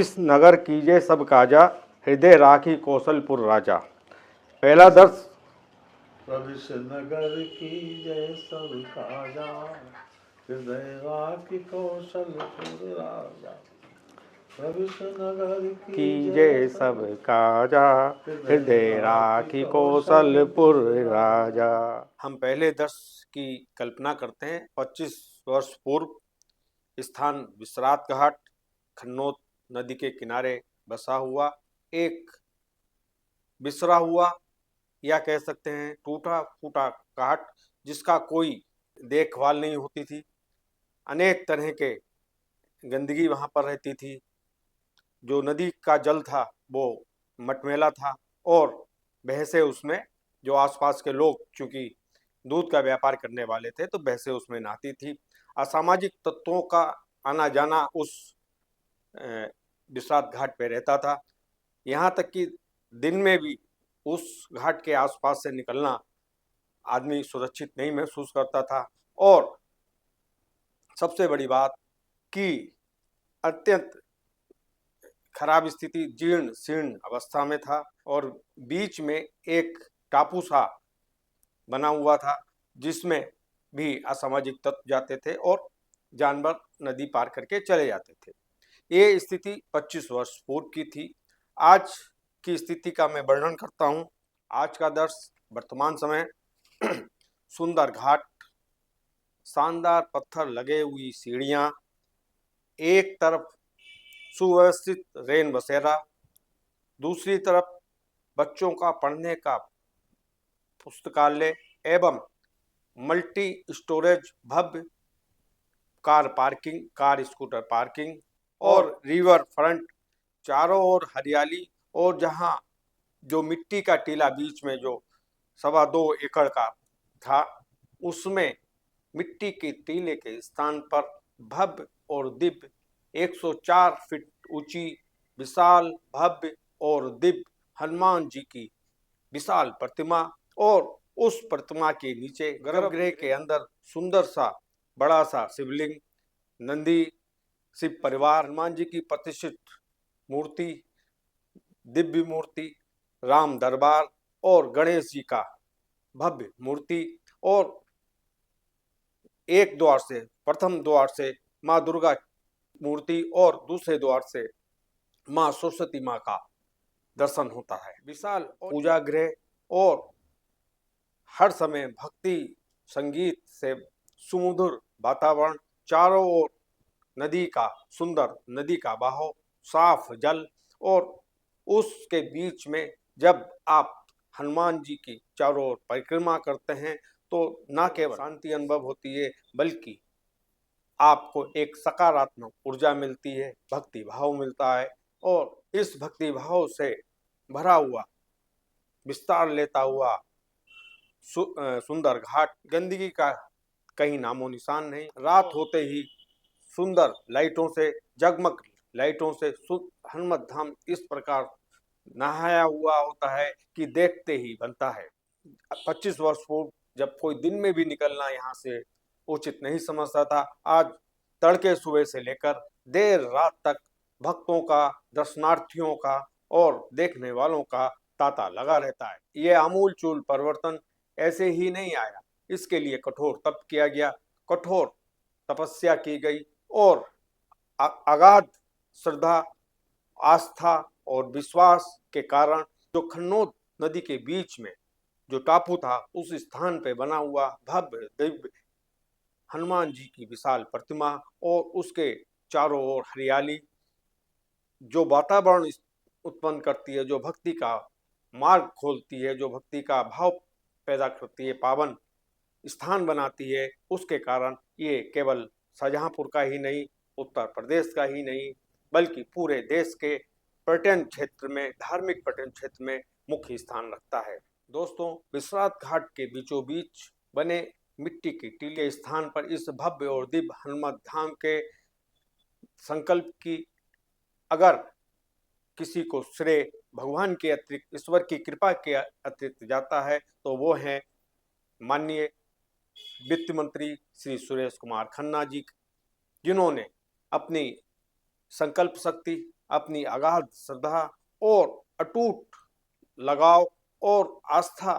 इस नगर कीजे सब काजा, हृदय राखी कौशलपुर राजा। पहला दर्श। प्रविश नगर की जय सब काजा, हृदय राखी कौशलपुर राजा। प्रविश नगर की जय सब काजा, हृदय राखी कौशलपुर राजा। हम पहले दर्श की कल्पना करते हैं। 25 वर्ष पूर्व स्थान विश्रात घाट, खन्नौत नदी के किनारे बसा हुआ एक बिसरा हुआ या कह सकते हैं टूटा फूटा घाट, जिसका कोई देखभाल नहीं होती थी। अनेक तरह के गंदगी वहां पर रहती थी। जो नदी का जल था वो मटमैला था और भैंसे उसमें, जो आसपास के लोग चूंकि दूध का व्यापार करने वाले थे तो भैंसे उसमें नहाती थी। असामाजिक तत्वों का आना जाना उस विश्रात घाट पे रहता था। यहाँ तक कि दिन में भी उस घाट के आसपास से निकलना आदमी सुरक्षित नहीं महसूस करता था। और सबसे बड़ी बात कि अत्यंत खराब स्थिति, जीर्ण शीर्ण अवस्था में था और बीच में एक टापू सा बना हुआ था जिसमें भी असामाजिक तत्व जाते थे और जानवर नदी पार करके चले जाते थे। ये स्थिति 25 वर्ष पूर्व की थी। आज की स्थिति का मैं वर्णन करता हूँ। आज का दर्श वर्तमान समय सुंदर घाट, शानदार पत्थर लगे हुई सीढ़ियां, एक तरफ सुव्यवस्थित रेन बसेरा, दूसरी तरफ बच्चों का पढ़ने का पुस्तकालय एवं मल्टी स्टोरेज भव्य car parking, car scooter parking और रिवर फ्रंट, चारों ओर हरियाली। और जहां जो मिट्टी का टीला बीच में जो 2.25 एकड़ का था, उसमें मिट्टी के टीले के स्थान पर भव्य और दिव्य 104 फीट ऊंची विशाल भव्य और दिव्य हनुमान जी की विशाल प्रतिमा और उस प्रतिमा के नीचे गर्भगृह के अंदर सुंदर सा बड़ा सा शिवलिंग, नंदी शिव परिवार, हनुमान जी की प्रतिष्ठित मूर्ति, दिव्य मूर्ति, राम दरबार और गणेश जी का भव्य मूर्ति। और एक द्वार से, प्रथम द्वार से माँ दुर्गा मूर्ति और दूसरे द्वार से माँ सरस्वती माँ का दर्शन होता है। विशाल पूजा गृह और हर समय भक्ति संगीत से सुमधुर वातावरण, चारों ओर नदी का सुंदर नदी का बहाव, साफ जल और उसके बीच में जब आप हनुमान जी की चारों ओर परिक्रमा करते हैं तो न केवल शांति अनुभव होती है बल्कि आपको एक सकारात्मक ऊर्जा मिलती है, भक्ति भाव मिलता है। और इस भक्ति भाव से भरा हुआ, विस्तार लेता हुआ सुंदर घाट, गंदगी का कहीं नामो निशान नहीं। रात होते ही सुंदर लाइटों से, जगमग लाइटों से हनुमत धाम इस प्रकार नहाया हुआ होता है कि देखते ही बनता है। 25 वर्ष पूर्व जब कोई दिन में भी निकलना यहाँ से उचित नहीं समझता था, आज तड़के सुबह से लेकर देर रात तक भक्तों का, दर्शनार्थियों का और देखने वालों का तांता लगा रहता है। ये आमूल चूल परिवर्तन ऐसे ही नहीं आया, इसके लिए कठोर तप किया गया, कठोर तपस्या की गई और अगाध श्रद्धा, आस्था और विश्वास के कारण जो खन्नौत नदी के बीच में जो टापू था, उस स्थान पे बना हुआ भव्य दिव्य हनुमान जी की विशाल प्रतिमा और उसके चारों ओर हरियाली जो वातावरण उत्पन्न करती है, जो भक्ति का मार्ग खोलती है, जो भक्ति का भाव पैदा करती है, पावन स्थान बनाती है, उसके कारण ये केवल शाहजहांपुर का ही नहीं, उत्तर प्रदेश का ही नहीं, बल्कि पूरे देश के पर्यटन क्षेत्र में, धार्मिक पर्यटन क्षेत्र में मुख्य स्थान रखता है। दोस्तों, विश्रात घाट के बीचों बीच बने मिट्टी के टीले स्थान पर इस भव्य और दिव्य हनुमत धाम के संकल्प की अगर किसी को श्रेय भगवान के अतिरिक्त, ईश्वर की कृपा के अतिरिक्त जाता है तो वो है माननीय वित्त मंत्री श्री सुरेश कुमार खन्ना जी, जिन्होंने अपनी संकल्प शक्ति, अपनी अगाध श्रद्धा और अटूट लगाव और आस्था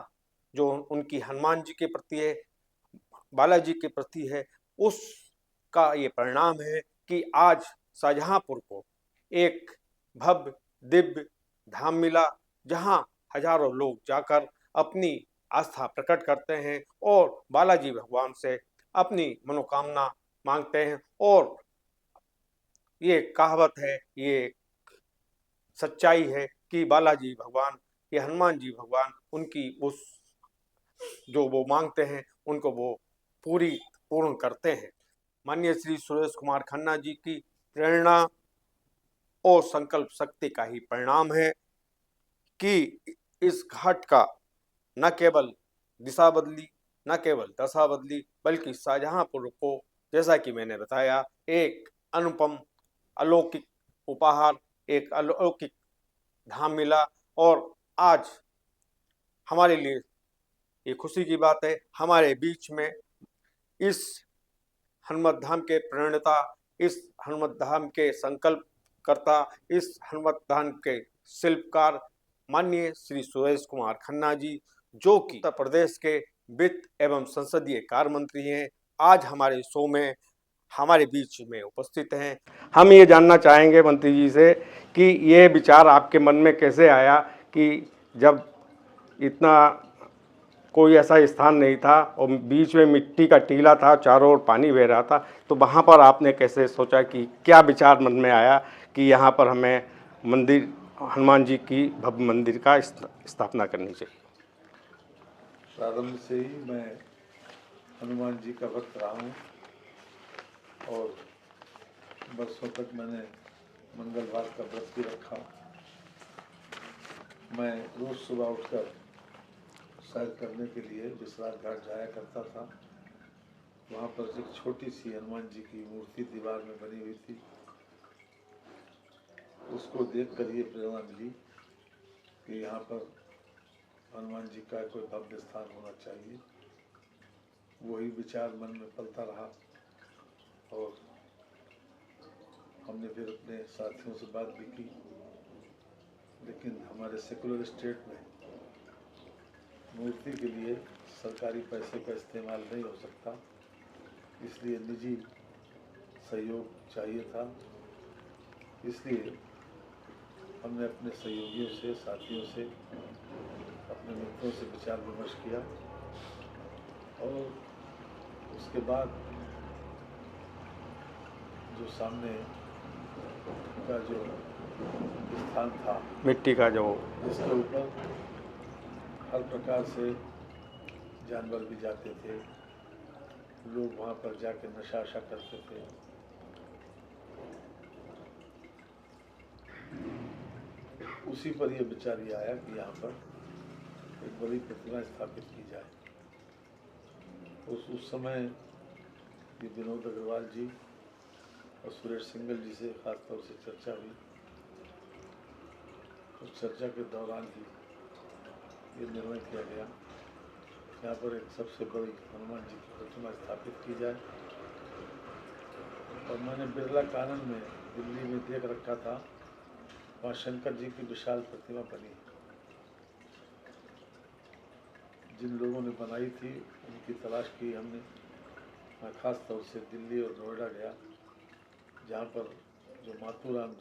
जो उनकी हनुमान जी के प्रति है, बालाजी के प्रति है, उसका ये परिणाम है कि आज शाहजहांपुर को एक भव्य दिव्य धाम मिला, जहां हजारों लोग जाकर अपनी आस्था प्रकट करते हैं और बालाजी भगवान से अपनी मनोकामना मांगते हैं। और ये कहावत है, ये सच्चाई है कि बालाजी भगवान, ये हनुमान जी भगवान, उनकी उस जो वो मांगते हैं उनको वो पूर्ण करते हैं। माननीय श्री सुरेश कुमार खन्ना जी की प्रेरणा और संकल्प शक्ति का ही परिणाम है कि इस घाट का न केवल दिशा बदली, न केवल दशा बदली, बल्कि शाहजहांपुर को, जैसा कि मैंने बताया, एक अनुपम अलौकिक उपहार, एक अलौकिक धाम मिला। और आज हमारे लिए ये खुशी की बात है, हमारे बीच में इस हनुमत धाम के प्रणेता, इस हनुमत धाम के संकल्प करता, इस हनुमत धाम के शिल्पकार माननीय श्री सुरेश कुमार खन्ना जी, जो कि उत्तर प्रदेश के वित्त एवं संसदीय कार्य मंत्री हैं, आज हमारे शो में हमारे बीच में उपस्थित हैं। हम ये जानना चाहेंगे मंत्री जी से कि ये विचार आपके मन में कैसे आया कि जब इतना कोई ऐसा स्थान नहीं था और बीच में मिट्टी का टीला था, चारों ओर पानी बह रहा था, तो वहाँ पर आपने कैसे सोचा कि क्या विचार मन में आया कि यहाँ पर हमें मंदिर, हनुमान जी की भव्य मंदिर का स्थापना करनी चाहिए? प्रारंभ से ही मैं हनुमान जी का भक्त रहा हूँ और बरसों तक मैंने मंगलवार का व्रत भी रखा। मैं रोज सुबह उठकर सैर करने के लिए विश्राम घाट जाया करता था। वहाँ पर एक छोटी सी हनुमान जी की मूर्ति दीवार में बनी हुई थी। उसको देखकर ये प्रेरणा मिली कि यहाँ पर हनुमान जी का कोई भव्य स्थान होना चाहिए। वही विचार मन में पलता रहा और हमने फिर अपने साथियों से बात भी की, लेकिन हमारे सेकुलर स्टेट में मूर्ति के लिए सरकारी पैसे का इस्तेमाल नहीं हो सकता, इसलिए निजी सहयोग चाहिए था। इसलिए हमने अपने सहयोगियों से, साथियों से, अपने मित्रों से विचार विमर्श किया और उसके बाद जो सामने का जो स्थान था, मिट्टी का जो, जिसके ऊपर हर प्रकार से जानवर भी जाते थे, लोग वहाँ पर जाकर नशा करते थे, उसी पर यह विचार ये आया कि यहाँ पर एक बड़ी प्रतिमा स्थापित की जाए। उस समय ये विनोद अग्रवाल जी और सुरेश सिंगल जी से खास तौर से चर्चा हुई। उस चर्चा के दौरान ही ये निर्णय किया गया यहाँ पर एक सबसे बड़ी हनुमान जी की प्रतिमा स्थापित की जाए। और मैंने बिरला कानन में दिल्ली में देख रखा था, वहाँ शंकर जी की विशाल प्रतिमा बनी। जिन लोगों ने बनाई थी उनकी तलाश की हमने। मैं खास तौर से दिल्ली और नोएडा गया, जहाँ पर जो माथुराम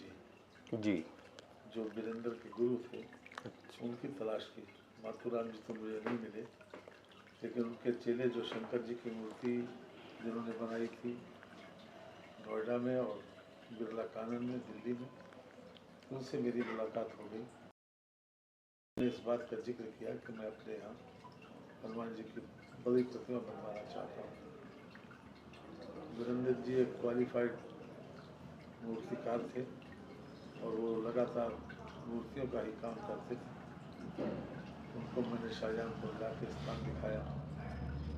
जी जो वीरेंद्र के गुरु थे, उनकी तलाश की। माथुराम जी तो मुझे नहीं मिले, लेकिन उनके चेले जो शंकर जी की मूर्ति जिन्होंने बनाई थी नोएडा में और बिरला कानन में दिल्ली में, उनसे मेरी मुलाकात हो गई। मैंने इस बात का जिक्र किया कि मैं अपने यहाँ हनुमान जी की बड़ी प्रतिमा बनवाना चाहता हूँ। वीरेंद्र जी एक क्वालिफाइड मूर्तिकार थे और वो लगातार मूर्तियों का ही काम करते थे। उनको मैंने शाहजहांपुर जाके स्थान दिखाया,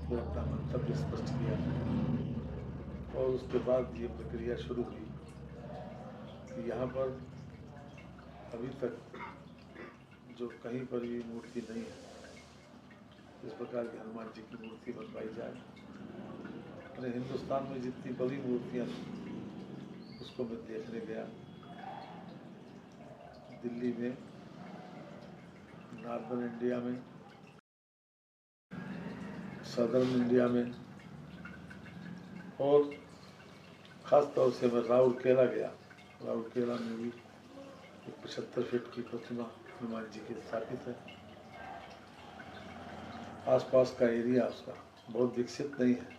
फिर अपना मंतव्य स्पष्ट किया और उसके बाद ये प्रक्रिया शुरू हुई कि यहाँ पर अभी तक जो कहीं पर भी मूर्ति नहीं है, इस प्रकार की हनुमान जी की मूर्ति बनवाई जाए। अपने हिंदुस्तान में जितनी बड़ी मूर्तियाँ थी उसको मैं देखने गया। दिल्ली में, नॉर्दर्न इंडिया में, सदर्न इंडिया में, और ख़ास तौर से मैं राउरकेला गया। राउरकेला में भी 75 फीट की प्रतिमा हनुमान जी की स्थापित है। आसपास का एरिया उसका बहुत विकसित नहीं है,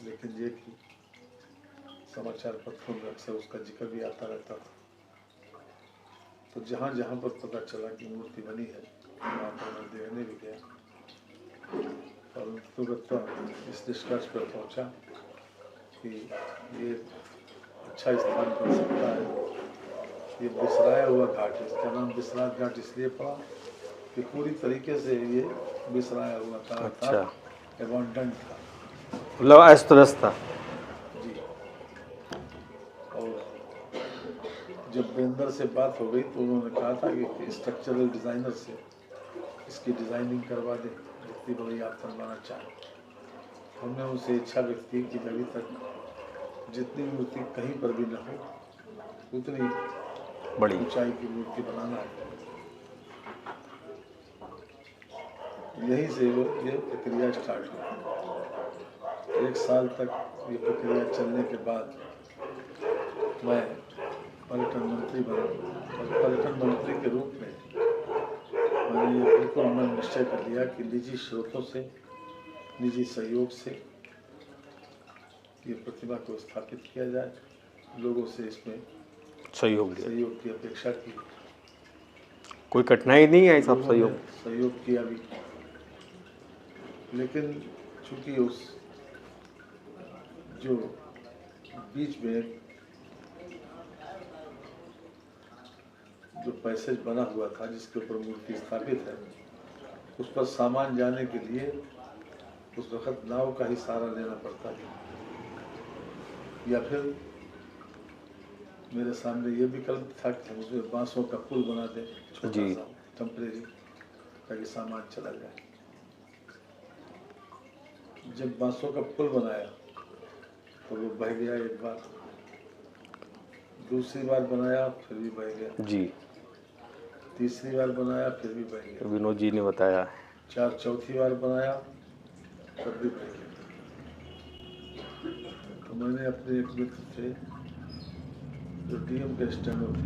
लेकिन ये कि समाचार पत्रों में अक्सर उसका जिक्र भी आता रहता था। तो जहाँ जहाँ पर पता चला कि मूर्ति बनी है, वहाँ पर मैं देखने भी गया और अंततः इस निष्कर्ष पर पहुँचा कि ये अच्छा स्थान बन सकता है। ये बिसराया हुआ घाट है, इसका नाम बिसरात घाट इसलिए पड़ा कि पूरी तरीके से ये बिसराया हुआ था, अर्थात एबंडन था, मतलब अस्त व्यस्त था जी। और जब बेंदर से बात हो गई तो उन्होंने कहा था कि स्ट्रक्चरल डिज़ाइनर से इसकी डिज़ाइनिंग करवा दें, जितनी बड़ी आप बनवाना चाहें। हमने उनसे इच्छा व्यक्त की कि अभी तक जितनी मूर्ति कहीं पर भी न हो उतनी बड़ी ऊंचाई की मूर्ति बनाना है। यहीं से ये प्रक्रिया स्टार्ट हुई। 1 साल तक ये प्रक्रिया चलने के बाद मैं पर्यटन मंत्री बना और पर्यटन मंत्री के रूप में मैंने ये बिल्कुल मन निश्चय कर लिया कि निजी स्रोतों से, निजी सहयोग से ये प्रतिमा को स्थापित किया जाए। लोगों से इसमें सहयोग की अपेक्षा की। कोई कठिनाई नहीं है सब सहयोग किया भी, लेकिन चूंकि उस जो बीच में जो पैसेज बना हुआ था जिसके ऊपर मूर्ति स्थापित है, उस पर सामान जाने के लिए उस वक्त नाव का ही सहारा लेना पड़ता है, या फिर मेरे सामने ये विकल्प था कि हम उसमें बांसों का पुल बना दें, छोटा सा टेम्परेरी, ताकि सामान चला जाए। जब बांसों का पुल बनाया तो वो बह गया एक बार, दूसरी बार बनाया फिर भी बह गया जी, तीसरी बार बनाया फिर भी बह गया, विनोद जी ने बताया। चौथी बार बनाया फिर भी बह गया। तो मैंने अपने एक मित्र से जो डीएम के स्टेनो थे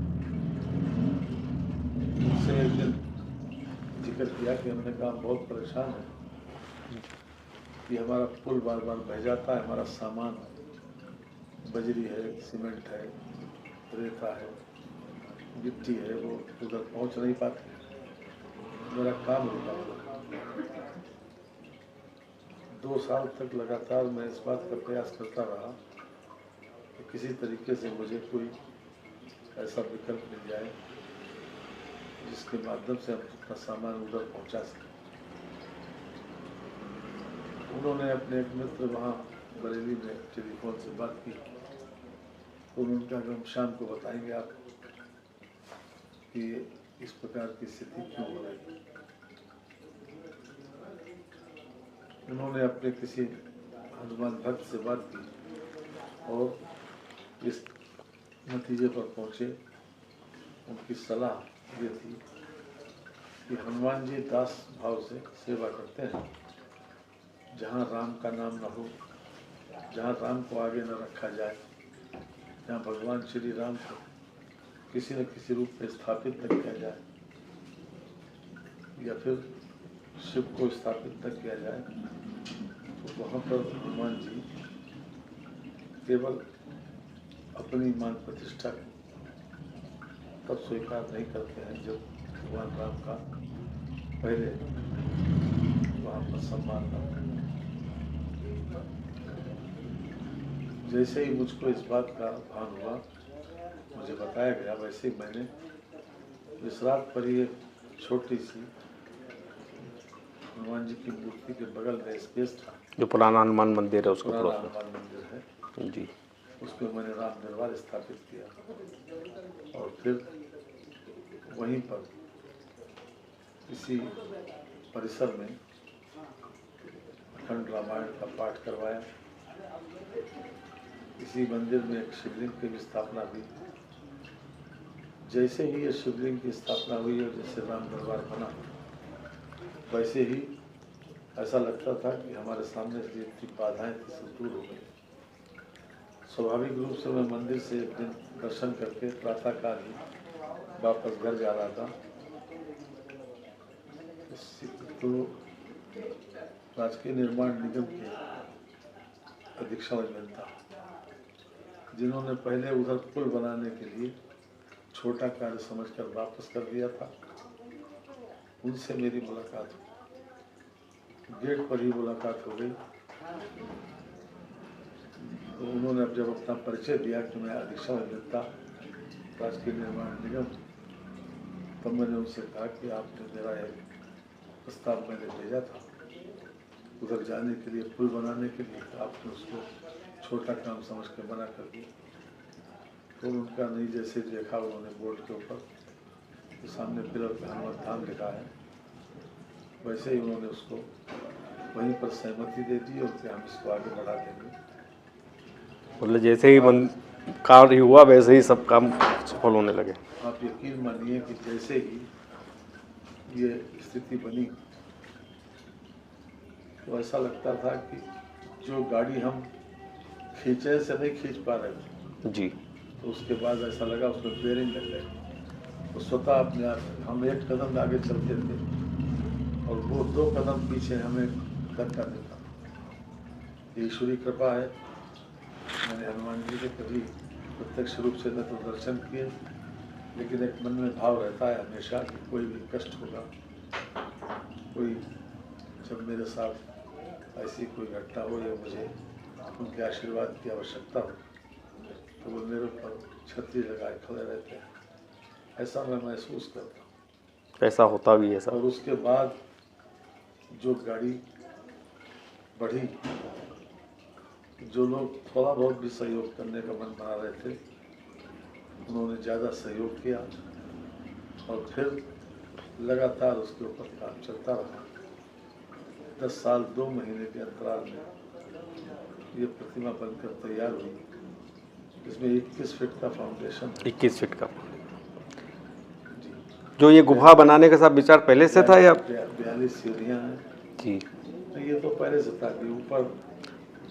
उनसे एक दिन जिक्र किया कि हमने कहा बहुत परेशान है कि हमारा पुल बार बार बह जाता है, हमारा सामान बजरी है, सीमेंट है, रेता है, गिट्टी है, वो उधर पहुंच नहीं पाती, मेरा काम रुका हुआ। 2 साल तक लगातार मैं इस बात का प्रयास करता रहा कि किसी तरीके से मुझे कोई ऐसा विकल्प मिल जाए जिसके माध्यम से हम अपना सामान उधर पहुंचा सकें। उन्होंने अपने एक मित्र वहाँ बरेली में टेलीफोन से बात की, तो उन्होंने कहा कि हम शाम को बताएंगे आप कि इस प्रकार की स्थिति क्यों हो रही है। उन्होंने अपने किसी हनुमान भक्त से बात की और इस नतीजे पर पहुँचे। उनकी सलाह ये थी कि हनुमान जी दास भाव से सेवा करते हैं। जहाँ राम का नाम न हो, जहाँ राम को आगे न रखा जाए, जहाँ भगवान श्री राम को किसी न किसी रूप में स्थापित न किया जाए या फिर शिव को स्थापित न किया जाए, तो वहाँ पर हनुमान जी केवल अपनी मान प्रतिष्ठा तब स्वीकार नहीं करते हैं जब भगवान राम का पहले वहाँ पर सम्मान न हो। जैसे ही मुझको इस बात का भान हुआ, मुझे बताया गया, वैसे ही मैंने विश्रात पर ही एक छोटी सी हनुमान जी की मूर्ति के बगल में स्पेस था, जो पुराना हनुमान मंदिर है उसको, पुराना हनुमान मंदिर है जी, उसमें मैंने राम दरबार स्थापित किया और फिर वहीं पर इसी परिसर में अखंड रामायण का पाठ करवाया। इसी मंदिर में एक शिवलिंग की भी स्थापना हुई जैसे ही ये शिवलिंग की स्थापना हुई और जैसे राम दरबार बना, वैसे ही ऐसा लगता था कि हमारे सामने से जितनी बाधाएं थी सब दूर हो गई। स्वाभाविक रूप से मैं मंदिर से एक दिन दर्शन करके प्रातःकाल ही वापस घर जा रहा था, तो राजकीय निर्माण निगम के अधीक्षण अभियंता, जिन्होंने पहले उधर पुल बनाने के लिए छोटा कार्य समझकर वापस कर दिया था, उनसे मेरी मुलाकात हुई। गेट पर ही मुलाकात हो गई। तो उन्होंने अब जब अपना परिचय दिया कि मैं अधीक्षण अभियंता राजकीय निर्माण निगम, तब मैंने उनसे कहा कि आपने मेरा एक प्रस्ताव मैंने भेजा था उधर जाने के लिए, पुल बनाने के लिए, आपने उसको छोटा काम समझ के मना कर दिया। तो उनका नहीं जैसे देखा उन्होंने बोर्ड के ऊपर तो सामने पिलर पे हनुमान धाम लिखा है, वैसे ही उन्होंने उसको वहीं पर सहमति दे दी और कि हम इसको आगे बढ़ा देंगे। मतलब जैसे ही कार्य हुआ वैसे ही सब काम सफल होने लगे। आप यकीन मानिए कि जैसे ही ये स्थिति बनी तो ऐसा लगता था कि जो गाड़ी हम खींचे से नहीं खींच पा रहे थे जी। तो उसके बाद ऐसा लगा उसमें बेरिंग लग गए, तो स्वतः अपने आप हम एक कदम आगे चलते थे और वो 2 कदम पीछे हमें धक्का देता। ईश्वरी कृपा है, मैंने हनुमान जी के कभी प्रत्यक्ष रूप से न तो दर्शन किए, लेकिन एक मन में भाव रहता है हमेशा कि कोई भी कष्ट होगा, कोई जब मेरे साथ ऐसी कोई घटना हो या मुझे उनके आशीर्वाद की आवश्यकता हो तो वो मेरे ऊपर छतरी लगाए खड़े रहते हैं, ऐसा मैं महसूस करता हूँ। ऐसा होता भी है सर। और उसके बाद जो गाड़ी बढ़ी, जो लोग थोड़ा बहुत भी सहयोग करने का मन बना रहे थे उन्होंने ज़्यादा सहयोग किया और फिर लगातार उसके ऊपर काम चलता रहा। 10 साल 2 महीने के अंतराल में ये प्रतिमा बनकर तैयार हुई, इसमें 21 फीट का फाउंडेशन, 21 फीट का। जो ये गुफा बनाने का सब विचार पहले से था या 42 सीढ़ियाँ हैं जी? ये तो पहले से था कि ऊपर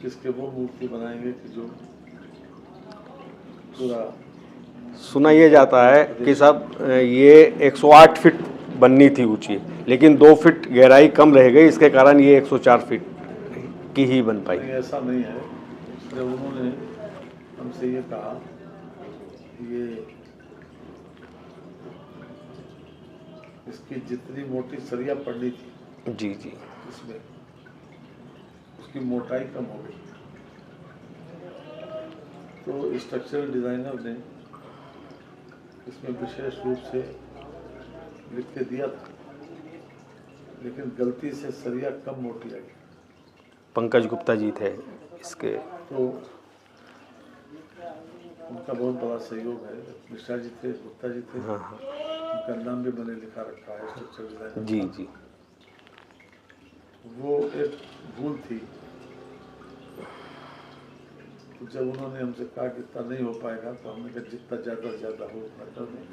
किसके वो मूर्ति बनाएंगे कि जो पूरा सुना ये जाता है कि साहब ये 108 फीट बननी थी ऊंची, लेकिन 2 फीट गहराई कम रह गई, इसके कारण ये 104 फीट की ही बन पाई। नहीं, ऐसा नहीं है। जब उन्होंने हमसे ये कहा ये इसकी जितनी मोटी सरिया पड़नी थी जी जी। इसमें उसकी मोटाई कम हो गई, तो स्ट्रक्चरल डिजाइनर ने इसमें विशेष रूप से लिख के दिया था, लेकिन गलती से सरिया कम मोटी आई। पंकज गुप्ता जी थे इसके, तो उनका बहुत बड़ा सहयोग है। मिश्रा जी थे, गुप्ता जी थे, हाँ हाँ उनका नाम भी मैंने लिखा रखा है स्ट्रक्चरल डिजाइनर। जी जी। वो एक भूल थी, तो जब उन्होंने हमसे कहा कि इतना नहीं हो पाएगा तो हमने कहा जितना ज़्यादा से ज़्यादा हो उतना कर दें,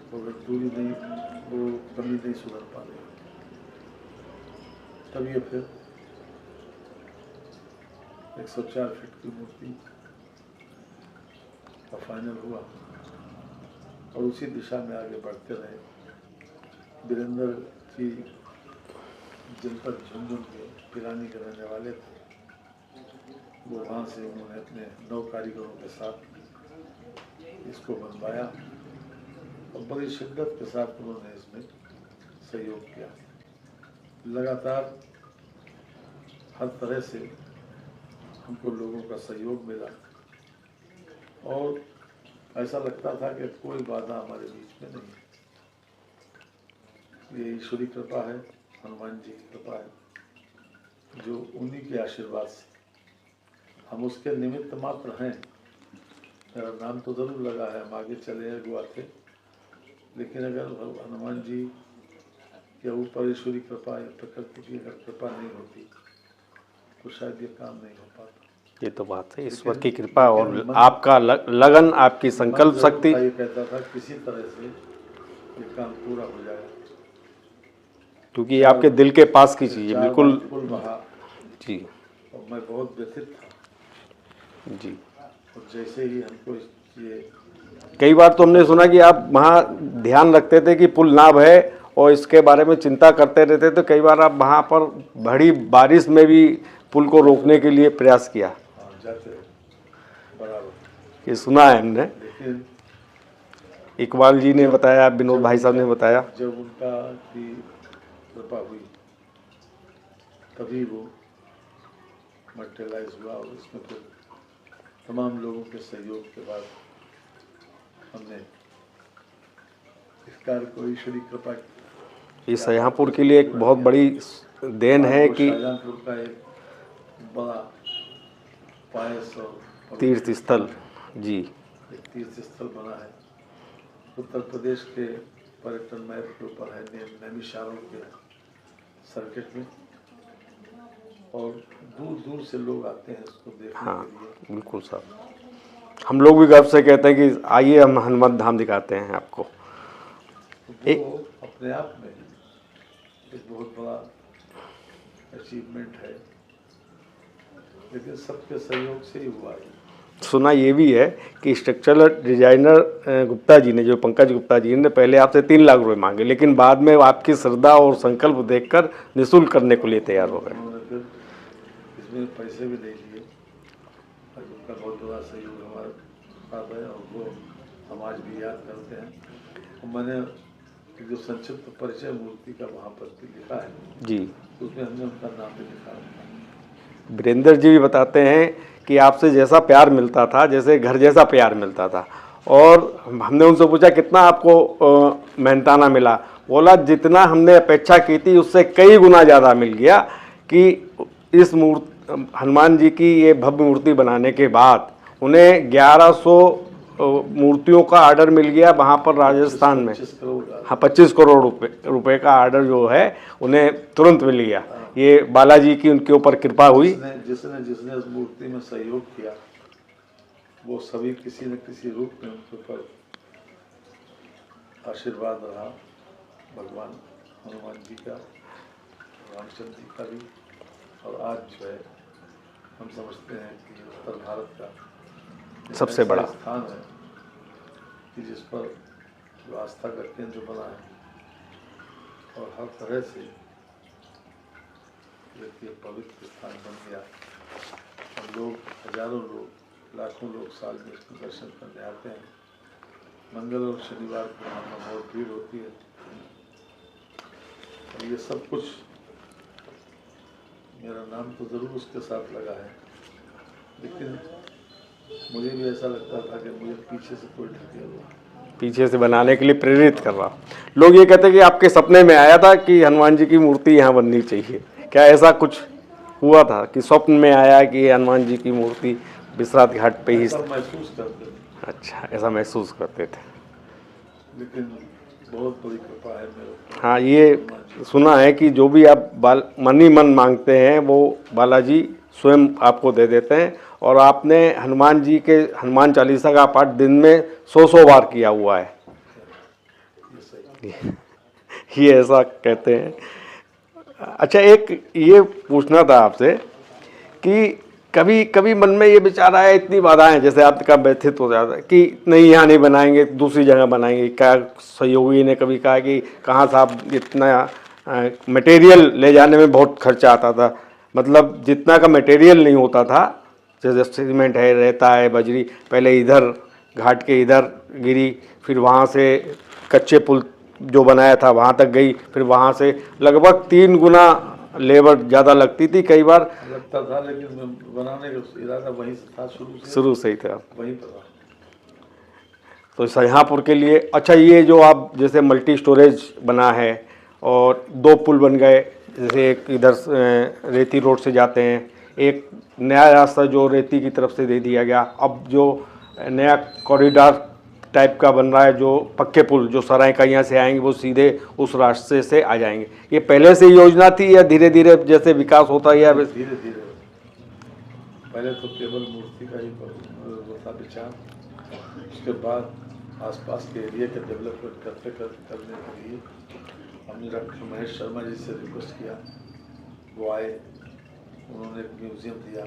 तो अगर दूरी नहीं, वो कमी नहीं सुधर पा रही, तब ये फिर 104 फीट की मूर्ति का फाइनल हुआ और उसी दिशा में आगे बढ़ते रहे। वीरेंद्र जी जनपद झुंझुनू के पिलानी के रहने वाले थे, वो वहाँ से उन्होंने अपने 9 कारीगरों के साथ इसको बनवाया और बड़ी शिद्दत के साथ उन्होंने इसमें सहयोग किया। लगातार हर तरह से हमको लोगों का सहयोग मिला और ऐसा लगता था कि कोई बाधा हमारे बीच में नहीं है। ये ईश्वरी कृपा है, हनुमान जी की कृपा है, जो उन्हीं के आशीर्वाद से हम उसके निमित्त मात्र हैं। मेरा नाम तो ज़रूर लगा है, हम आगे चले हैं गोवा थे, लेकिन अगर हनुमान जी के ऊपर ईश्वरी कृपा या प्रकृति की अगर कृपा नहीं होती तो शायद ये काम नहीं हो पाता। ये तो बात है, ईश्वर की कृपा और आपका लगन, आपकी संकल्प शक्ति। ये कहता था किसी तरह से ये काम पूरा हो जाएगा, क्योंकि ये आपके दिल के पास की चीज़ है, बिल्कुल पुल बहा जी। और मैं बहुत व्यथित था जी, और जैसे ही हमको ये कई बार तो हमने सुना कि आप वहाँ ध्यान रखते थे कि पुल ना बहे और इसके बारे में चिंता करते रहते, तो कई बार आप वहाँ पर बड़ी बारिश में भी पुल को रोकने के लिए प्रयास किया। जाते बराबर, ये सुना है हमने, लेकिन इकबाल जी ने बताया, विनोद भाई साहब ने बताया। जब उनका की कृपा हुई तभी वो मटेरियलाइज हुआ और इसमें फिर तमाम लोगों के सहयोग के बाद हमने इस कार्य को ईश्वरी कृपा की। ये शाहजहाँपुर के लिए एक बहुत बड़ी देन है कि शाहजहाँपुर का एक बड़ा पायस और तीर्थ स्थल जी, एक तीर्थ स्थल बना है। उत्तर प्रदेश के पर्यटन मैप के ऊपर है, नैमिषारण्य के सर्किट में, और दूर दूर से लोग आते हैं इसको देखने हाँ के लिए। बिल्कुल साहब, हम लोग भी गर्व से कहते हैं कि आइए हम हनुमान धाम दिखाते हैं आपको। तो वो अपने आप में एक बहुत बड़ा अचीवमेंट है, लेकिन सबके सहयोग से ही हुआ है। सुना ये भी है कि स्ट्रक्चरल डिजाइनर गुप्ता जी ने, जो पंकज गुप्ता जी ने, पहले आपसे 3 लाख रुपए मांगे, लेकिन बाद में आपकी श्रद्धा और संकल्प देखकर निःशुल्क करने के लिए तैयार हो गए। उन्होंने फिर इसमें पैसे भी दे दिए और उनका बहुत बड़ा सहयोग हमारे साथ है और वो हम आज भी याद करते हैं। और मैंने जो संक्षिप्त परिचय मूर्ति का वहाँ पर भी लिखा है जी, तो उसमें हमने उनका नाम भी लिखा है। वीरेंद्र जी भी बताते हैं कि आपसे जैसा प्यार मिलता था, जैसे घर जैसा प्यार मिलता था। और हमने उनसे पूछा कितना आपको मेहनताना मिला, बोला जितना हमने अपेक्षा की थी उससे कई गुना ज़्यादा मिल गया। कि इस हनुमान जी की ये भव्य मूर्ति बनाने के बाद उन्हें 1100 मूर्तियों का ऑर्डर मिल गया वहाँ पर राजस्थान में। 25 करोड़ हाँ, 25 करोड़ रुपए का ऑर्डर जो है उन्हें तुरंत मिल गया। ये बालाजी की उनके ऊपर कृपा हुई। जिसने उस मूर्ति में सहयोग किया वो सभी किसी न किसी रूप में उनके ऊपर आशीर्वाद रहा, भगवान हनुमान जी का, रामचंद्र जी का भी। और आज जो है हम समझते हैं कि उत्तर भारत का सबसे बड़ा स्थान है कि जिस पर जो आस्था का केंद्र बना है और हर तरह से ये पवित्र स्थान बन गया और लोग, हजारों लोग, लाखों लोग साल में इसको दर्शन करने आते हैं। मंगल और शनिवार को वहाँ बहुत भीड़ होती है। और ये सब कुछ मेरा नाम तो ज़रूर उसके साथ लगा है, लेकिन मुझे भी ऐसा लगता था कि मुझे पीछे से कोई ढके हुआ, पीछे से बनाने के लिए प्रेरित कर रहा। लोग ये कहते हैं कि आपके सपने में आया था कि हनुमान जी की मूर्ति यहाँ बननी चाहिए, क्या ऐसा कुछ हुआ था कि स्वप्न में आया कि हनुमान जी की मूर्ति विश्राम घाट पे ही? महसूस करते थे। अच्छा, ऐसा महसूस करते थे, लेकिन बहुत बड़ी कृपा है मेरे। हाँ, ये सुना है कि जो भी आप मन ही मन मांगते हैं वो बालाजी स्वयं आपको दे देते हैं। और आपने हनुमान जी के हनुमान चालीसा का पाठ दिन में 100 बार किया हुआ है, ये ऐसा कहते हैं। अच्छा, एक ये पूछना था आपसे कि कभी कभी मन में ये विचार आया, इतनी बाधाएं, जैसे आपका व्यथित हो जाता है कि नहीं यहाँ नहीं बनाएंगे, दूसरी जगह बनाएंगे। क्या सहयोगी ने कभी कहा कि कहाँ साहब इतना मटेरियल ले जाने में बहुत खर्चा आता था, मतलब जितना का मटेरियल नहीं होता था, जैसे सीमेंट है, रेता है, बजरी, पहले इधर घाट के इधर गिरी, फिर वहाँ से कच्चे पुल जो बनाया था वहाँ तक गई, फिर वहाँ से लगभग 3 गुना लेबर ज़्यादा लगती थी कई बार। लगता था, लेकिन बनाने का इरादा वहीं से था, शुरू से ही था, वहीं पर था। तो शाहजहाँपुर के लिए अच्छा, ये जो आप जैसे मल्टी स्टोरेज बना है और 2 पुल बन गए, जैसे एक इधर रेती रोड से जाते हैं, एक नया रास्ता जो रेती की तरफ से दे दिया गया, अब जो नया कॉरिडोर टाइप का बन रहा है, जो पक्के पुल जो सरायकैया से आएंगे वो सीधे उस रास्ते से आ जाएंगे। ये पहले से योजना थी या धीरे धीरे जैसे विकास होता है? या धीरे धीरे पहले तो केवल मूर्ति का ही वो था विचार। उसके बाद आसपास के एरिया के डेवलपमेंट करने के लिए हमने डॉक्टर महेश शर्मा जी से रिक्वेस्ट किया, वो आए, उन्होंने एक म्यूज़ियम दिया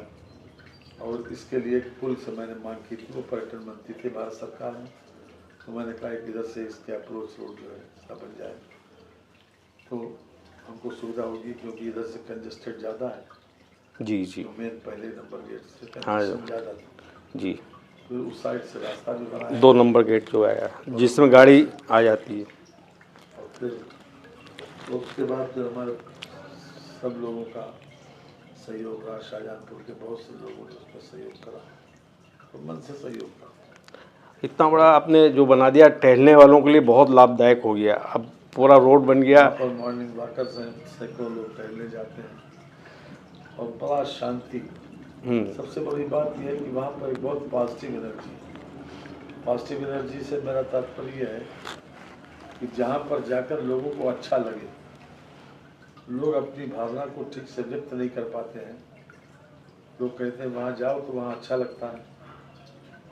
और इसके लिए एक पुल से मैंने मांग की थी, वो पर्यटन मंत्री थे भारत सरकार में, तो मैंने कहा कि इधर से इसके अप्रोच रोड जो है इसका बन जाए तो हमको सुविधा होगी, क्योंकि इधर से कंजस्टेड ज़्यादा है। जी जी। तो मेन पहले नंबर गेट से हाँ कंजस्टेड ज़्यादा था, जी। फिर उस साइड से रास्ता भी बनाया 2 नंबर गेट जो है जिसमें गाड़ी आ जाती है। और फिर तो उसके बाद फिर हमारे सब लोगों का सहयोग रहा, शाहजहांपुर के बहुत से लोगों ने उसमें सहयोग करा, तो मन से सहयोग करा। इतना बड़ा आपने जो बना दिया, टहलने वालों के लिए बहुत लाभदायक हो गया। अब पूरा रोड बन गया। वहाँ पर मॉर्निंग वॉकर्स हैं, सैकड़ों लोग टहलने जाते हैं और बड़ा शांति। सबसे बड़ी बात यह है कि वहाँ पर एक बहुत पॉजिटिव एनर्जी है। पॉजिटिव एनर्जी से मेरा तात्पर्य है कि जहाँ पर जाकर लोगों को अच्छा लगे, लोग अपनी भावना को ठीक से व्यक्त नहीं कर पाते हैं। लोग कहते हैं वहाँ जाओ तो वहाँ अच्छा लगता है।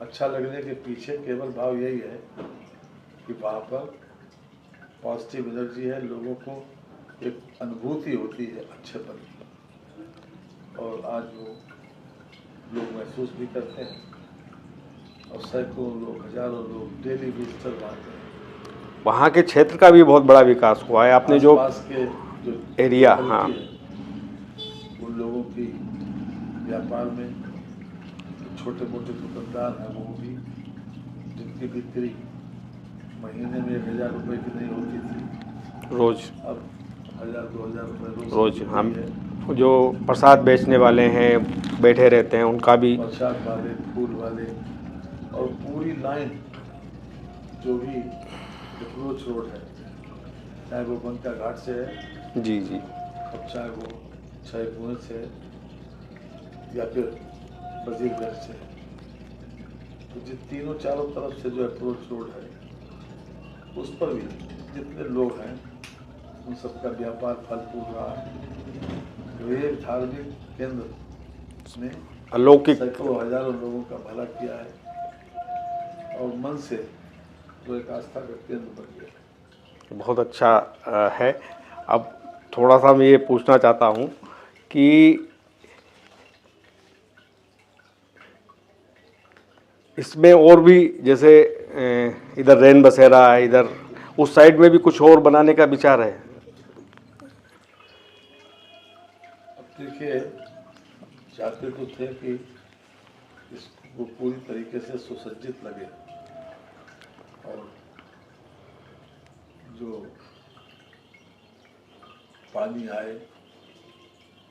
अच्छा लगने के पीछे केवल भाव यही है कि वहाँ पर पॉजिटिव एनर्जी है, लोगों को एक अनुभूति होती है अच्छेपन की, और आज वो लोग महसूस भी करते हैं और सैकड़ों लोग, हजारों लोग डेली विजिटर आते हैं। वहाँ के क्षेत्र का भी बहुत बड़ा विकास हुआ है। आपने जो आसपास के जो एरिया, locality हाँ, है, उन लोगों की व्यापार में छोटे मोटे दुकानदार हैं, वो भी जिनकी बिक्री महीने में 1000 रुपये की नहीं होती थी, रोज अब 1000-2000 रुपये रोज की हम बिक्री है। जो प्रसाद बेचने वाले हैं, बैठे रहते हैं, उनका भी प्रसाद वाले, फूल वाले, और पूरी लाइन जो भी अप्रोच रोड है, चाहे वो बंका घाट से है जी जी और चाहे वो छह कुएं से है या फिर वजीरगंज से है, तो जिन तीनों चारों तरफ से जो अप्रोच रोड है, उस पर भी जितने लोग हैं उन सबका व्यापार फल फूल रहा है। तो ये धार्मिक केंद्र ने अलौकिक सैकड़ों हजारों लोगों का भला किया है और मन से तो एक आस्था का केंद्र बन गया। बहुत अच्छा है। अब थोड़ा सा मैं ये पूछना चाहता हूँ कि इसमें और भी, जैसे इधर रैन बसेरा है, इधर उस साइड में भी कुछ और बनाने का विचार है? अब देखिए, चाहते तो थे कि इसको पूरी तरीके से सुसज्जित लगे और जो पानी आए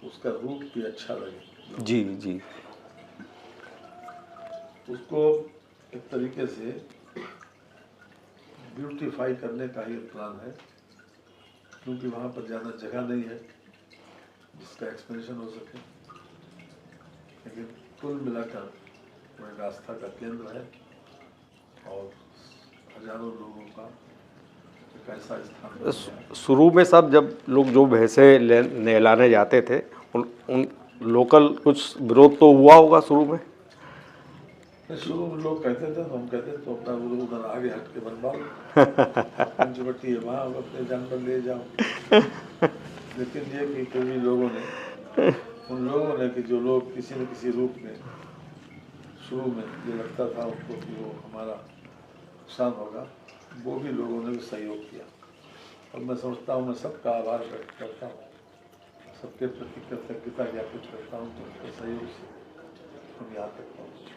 उसका रूप भी अच्छा लगे। जी जी उसको एक तरीके से ब्यूटीफाई करने का ही प्लान है, क्योंकि वहाँ पर ज़्यादा जगह नहीं है जिसका एक्सपेंशन हो सके, लेकिन कुल मिलाकर वो एक आस्था का केंद्र है और हजारों लोगों का एक ऐसा स्थान बन गया। शुरू में सब जब लोग जो भैंसे नहलाने जाते थे, उन लोकल कुछ विरोध तो हुआ होगा शुरू में? शुरू में लोग कहते थे, तो हम कहते थे तो अपना उधर आगे हट के बनवाओ, पंचवटी है वहाँ अपने जानवर ले जाओ। लेकिन ये कि कई लोगों ने, उन लोगों ने कि जो लोग किसी न किसी रूप में शुरू में ये लगता था उनको कि वो हमारा नुकसान होगा, वो भी लोगों ने भी सहयोग किया और मैं समझता हूँ, मैं सबका आभार व्यक्त करता हूँ, सबके प्रति कृतज्ञता ज्ञापित करता हूँ, तो उनके सहयोग से हम यहाँ तक पहुँचे।